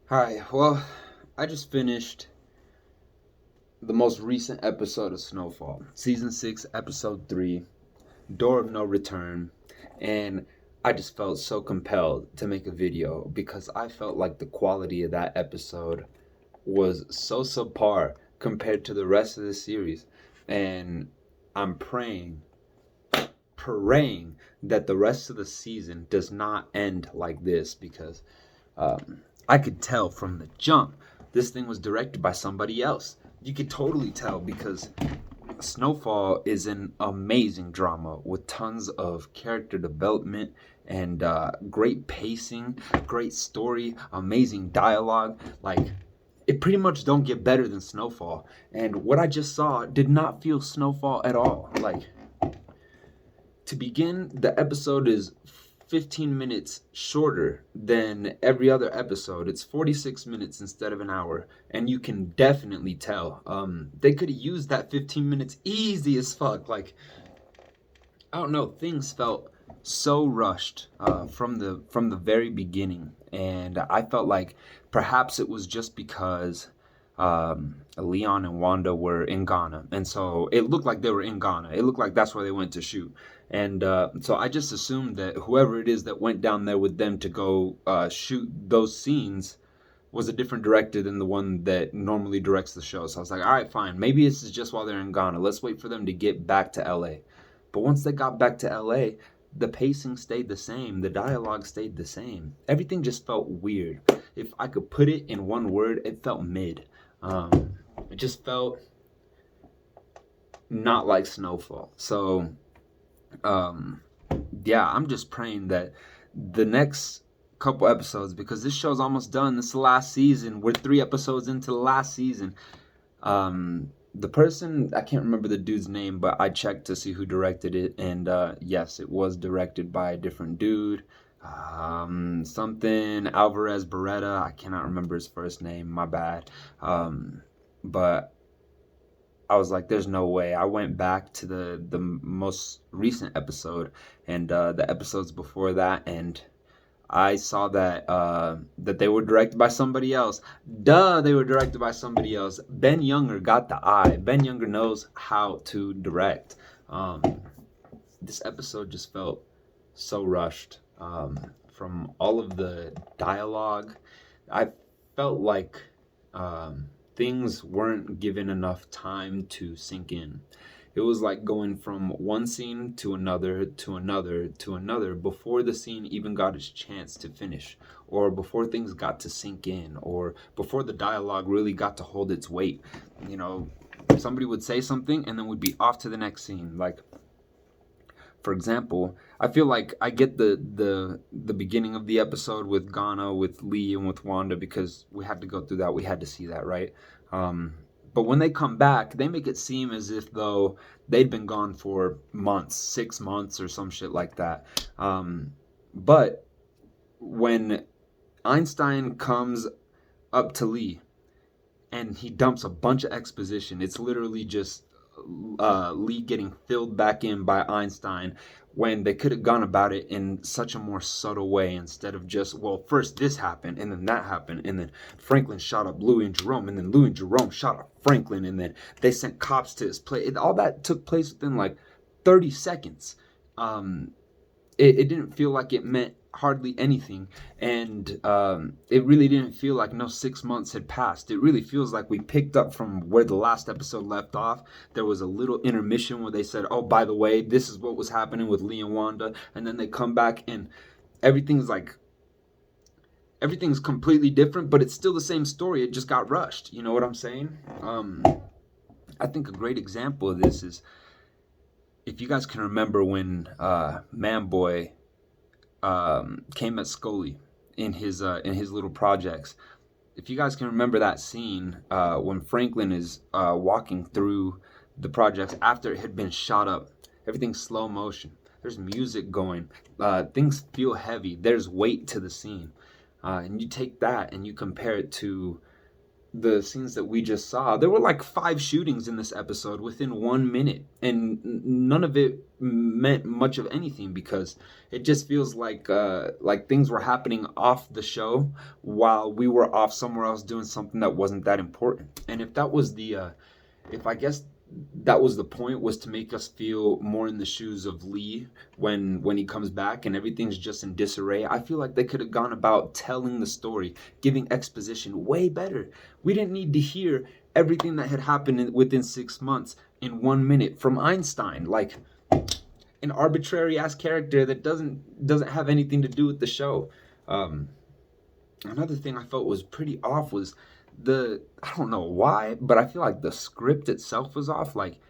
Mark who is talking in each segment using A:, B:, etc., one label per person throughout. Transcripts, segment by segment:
A: Hi, well, I just finished the most recent episode of Snowfall, Season 6, Episode 3, Door of No Return, and I just felt so compelled to make a video because I felt like the quality of that episode was so subpar compared to the rest of the series. And I'm praying that the rest of the season does not end like this because I could tell from the jump this thing was directed by somebody else. You could totally tell because Snowfall is an amazing drama with tons of character development and great pacing, great story, amazing dialogue. Like, it pretty much don't get better than Snowfall. And what I just saw did not feel Snowfall at all. Like, to begin, the episode is 15 minutes shorter than every other episode. It's 46 minutes instead of an hour, and you can definitely tell. They could have used that 15 minutes easy as fuck. Like, I don't know, things felt so rushed from the very beginning, and I felt like perhaps it was just because Leon and Wanda were in Ghana, and so it looked like they were in Ghana. It looked like that's where they went to shoot, and so I just assumed that whoever it is that went down there with them to go shoot those scenes was a different director than the one that normally directs the show. So I was like, all right, fine. Maybe this is just while they're in Ghana. Let's wait for them to get back to LA. But once they got back to LA, the pacing stayed the same. The dialogue stayed the same. Everything just felt weird. If I could put it in one word, it felt mid. It just felt not like Snowfall. So, um, yeah, I'm just praying that the next couple episodes, because this show's almost done. This is the last season. We're 3 episodes into the last season. The person, I can't remember the dude's name, but I checked to see who directed it, and yes, it was directed by a different dude. Something Alvarez Beretta. I cannot remember his first name. My bad. But I was like, "There's no way." I went back to the most recent episode and the episodes before that, and I saw that they were directed by somebody else. Duh, they were directed by somebody else. Ben Younger got the eye. Ben Younger knows how to direct. Um, this episode just felt so rushed. From all of the dialogue, I felt like things weren't given enough time to sink in. It was like going from one scene to another to another to another before the scene even got its chance to finish, or before things got to sink in, or before the dialogue really got to hold its weight. You know, somebody would say something and then we'd be off to the next scene. Like, for example, I feel like I get the beginning of the episode with Ghana, with Lee, and with Wanda because we had to go through that. We had to see that, right? Um, but when they come back, they make it seem as if though they'd been gone for months, 6 months or some shit like that. But when Einstein comes up to Lee and he dumps a bunch of exposition. It's literally just Lee getting filled back in by Einstein when they could have gone about it in such a more subtle way instead of just, well, first this happened and then that happened and then Franklin shot up Louis and Jerome and then Louis and Jerome shot up Franklin and then they sent cops to his place. All that took place within like 30 seconds. Um, it didn't feel like it meant hardly anything, and it really didn't feel like no 6 months had passed. It really feels like we picked up from where the last episode left off. There was a little intermission where they said, oh, by the way, this is what was happening with Lee and Wanda, and then they come back and everything's like everything's completely different, but it's still the same story. It just got rushed. You know what I'm saying? I think a great example of this is, if you guys can remember when Manboy came at Scully in his little projects. If you guys can remember that scene when Franklin is walking through the projects after it had been shot up, everything's slow motion. There's music going. Things feel heavy. There's weight to the scene. And you take that and you compare it to the scenes that we just saw, there were like 5 shootings in this episode within 1 minute, and none of it meant much of anything because it just feels like things were happening off the show while we were off somewhere else doing something that wasn't that important. And if that was if I guess that was the point, was to make us feel more in the shoes of Lee when he comes back and everything's just in disarray. I feel like they could have gone about telling the story, giving exposition way better. We didn't need to hear everything that had happened within 6 months in 1 minute from Einstein, like an arbitrary ass character that doesn't have anything to do with the show. Another thing I felt was pretty off was I don't know why, but I feel like the script itself was off. Like,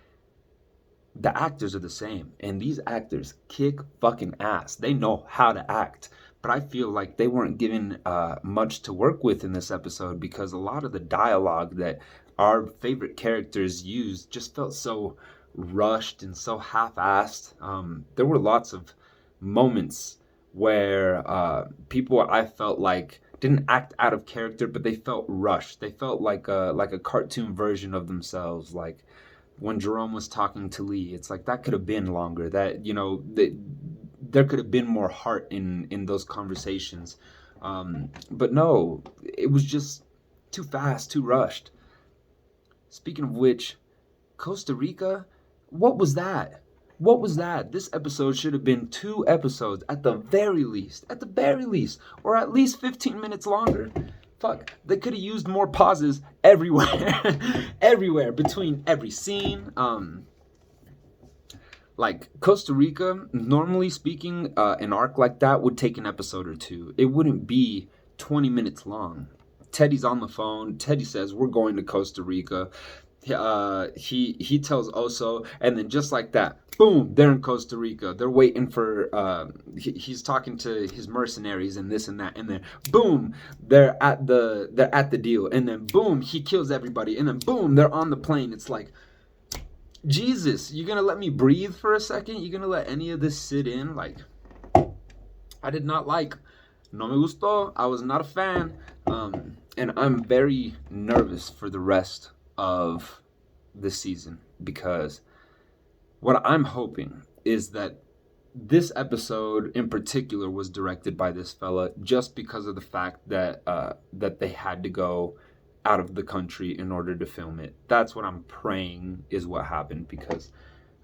A: the actors are the same, and these actors kick fucking ass. They know how to act, but I feel like they weren't given much to work with in this episode because a lot of the dialogue that our favorite characters used just felt so rushed and so half-assed. There were lots of moments where people I felt like didn't act out of character, but they felt rushed. They felt like a cartoon version of themselves. Like when Jerome was talking to Lee, it's like that could have been longer. That there could have been more heart in those conversations. But no, it was just too fast, too rushed. Speaking of which, Costa Rica, what was that? What was that? This episode should have been 2 episodes at the very least. At the very least. Or at least 15 minutes longer. Fuck. They could have used more pauses everywhere. Everywhere. Between every scene. Like, Costa Rica, normally speaking, an arc like that would take an episode or 2. It wouldn't be 20 minutes long. Teddy's on the phone. Teddy says, we're going to Costa Rica. He tells Oso, and then just like that, boom, they're in Costa Rica. They're waiting for he's talking to his mercenaries and this and that, and then boom, they're at the deal, and then boom, he kills everybody, and then boom, they're on the plane. It's like, Jesus, you gonna let me breathe for a second? You gonna let any of this sit in? Like, I did not like. No me gustó. I was not a fan. And I'm very nervous for the rest of this season because what I'm hoping is that this episode in particular was directed by this fella just because of the fact that that they had to go out of the country in order to film it. That's what I'm praying is what happened because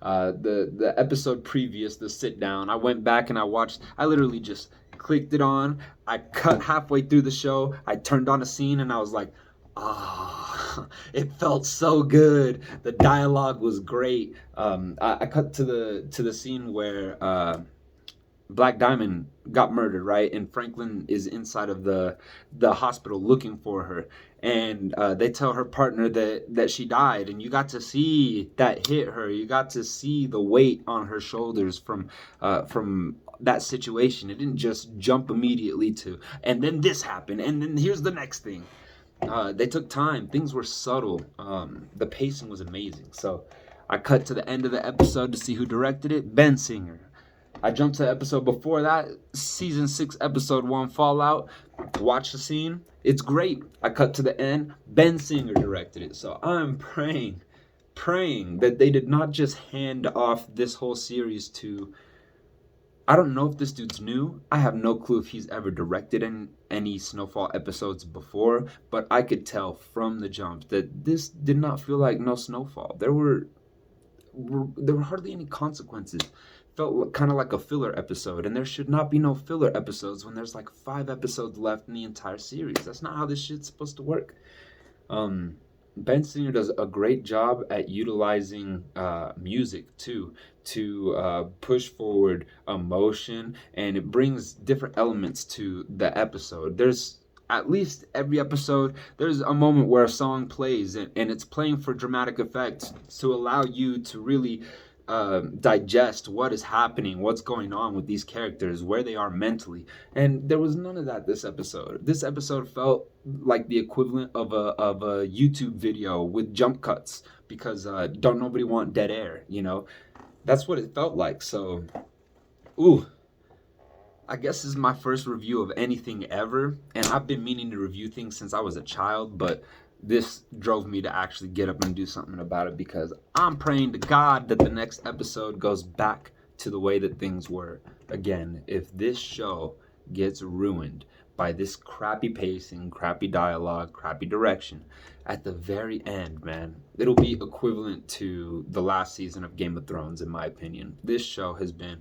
A: the episode previous, the sit down, I went back and I literally just clicked it on. I cut halfway through the show. I turned on a scene and I was like, ah, it felt so good. The dialogue was great. I cut to the scene where Black Diamond got murdered, right? And Franklin is inside of the hospital looking for her, and they tell her partner that she died, and you got to see that hit her. You got to see the weight on her shoulders from that situation. It didn't just jump immediately to, and then this happened, and then here's the next thing. They took time. Things were subtle. The pacing was amazing. So I cut to the end of the episode to see who directed it. Ben Singer. I jumped to the episode before that, season 6, episode 1, Fallout. Watch the scene. It's great. I cut to the end. Ben Singer directed it. So I'm praying that they did not just hand off this whole series to... I don't know if this dude's new. I have no clue if he's ever directed any Snowfall episodes before, but I could tell from the jump that this did not feel like no Snowfall. There were hardly any consequences. Felt kind of like a filler episode, and there should not be no filler episodes when there's like 5 episodes left in the entire series. That's not how this shit's supposed to work. Ben Singer does a great job at utilizing music too to push forward emotion, and it brings different elements to the episode. There's at least every episode, there's a moment where a song plays, and it's playing for dramatic effect to allow you to really digest what is happening, what's going on with these characters, where they are mentally. And there was none of that this episode. This episode felt like the equivalent of a YouTube video with jump cuts because don't nobody want dead air, you know? That's what it felt like. So, I guess this is my first review of anything ever, and I've been meaning to review things since I was a child, but this drove me to actually get up and do something about it, because I'm praying to God that the next episode goes back to the way that things were. Again, if this show gets ruined by this crappy pacing, crappy dialogue, crappy direction, at the very end, man, it'll be equivalent to the last season of Game of Thrones, in my opinion. This show has been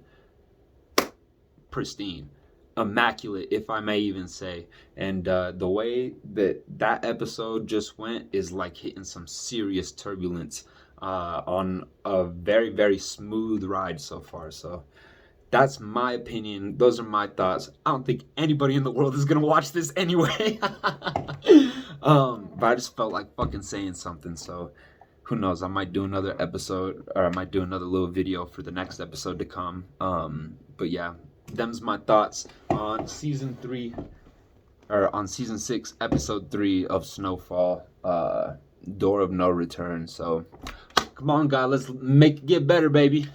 A: pristine, immaculate, if I may even say. And the way that that episode just went is like hitting some serious turbulence on a very, very smooth ride so far. So that's my opinion. Those are my thoughts. I don't think anybody in the world is gonna watch this anyway. But I just felt like fucking saying something. So who knows? I might do another episode, or I might do another little video for the next episode to come. But yeah, them's my thoughts on season 3, or on season 6, episode 3 of Snowfall, Door of No Return. So come on, God, let's make it get better, baby.